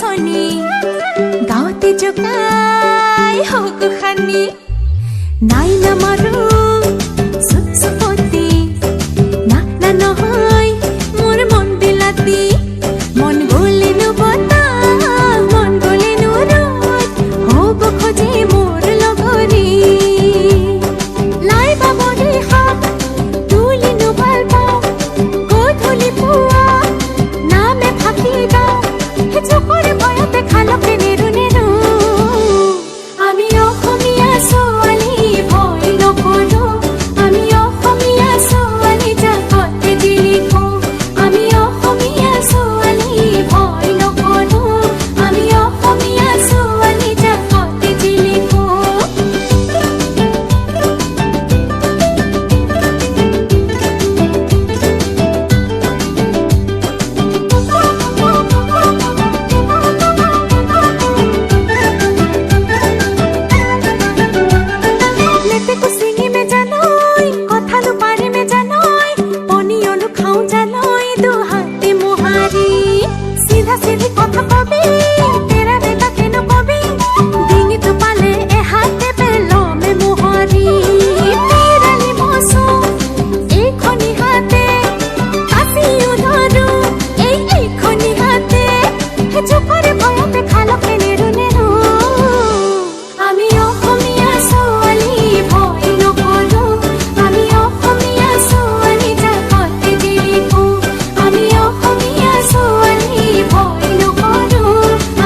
सनी गावते जोकाय होगु खानी नाई ना मारू सुपसुपती ना ना নহয় मोर मन बिलाती मन गोले नु बता मन गोले नु रोज होगु खोजे मोर लगरी लाई बाबरी हाक तुली नु बालपा गोधुली पुआ नामे फाकी दाও হে চোখরে ভয়তে খালো কেনে রুনে রু আমি অসমীয়া ছোৱালী ভয় নকৰো আমি অসমীয়া ছোৱালী জাকতে দিলিখো আমি অসমীয়া ছোৱালী ভয় নকৰো আমি অসমীয়া ছোৱালী জাকতে দিলিখো लेते को सिंगी में जानोई कथालु पारे में जानोई पनियलु खाऊ जानोई दो हाथे मुहारी सीधा सीधी कथा कबी तेरा बेटा केनो कबी दिंगी तो पाले ए हाथे पेलो में मुहारी तेरा ली मौसू ए खनी हाथे आसी उधरू ए खनी हाथे हे चुपरे भयते खालो केने रुने रु আমি অসমীয়া ছোৱালী ভয় নকৰো আমি অসমীয়া ছোৱালী জাকতে দিলিখো আমি অসমীয়া ছোৱালী ভয় নকৰো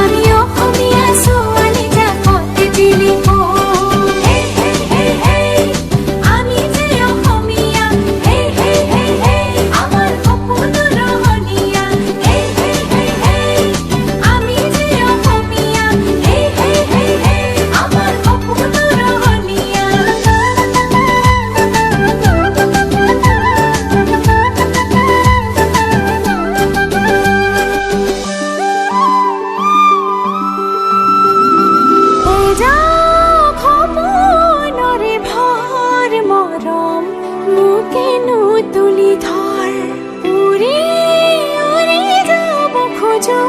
আমি অসমীয়া ছোৱালী জাকতে দিলিখো হে হে হে হে আমি যে অসমীয়া হে হে হে হে আমাৰ সপোনৰ ৰহণীয়া হে হে হে হে আমি যে অসমীয়া হে হে হে হে আমাৰ সপোনৰ ৰহণীয়া খপনৰে ভৰ মৰম মোকেনো তুলি ধৰ উৰি উৰি যাব খোজো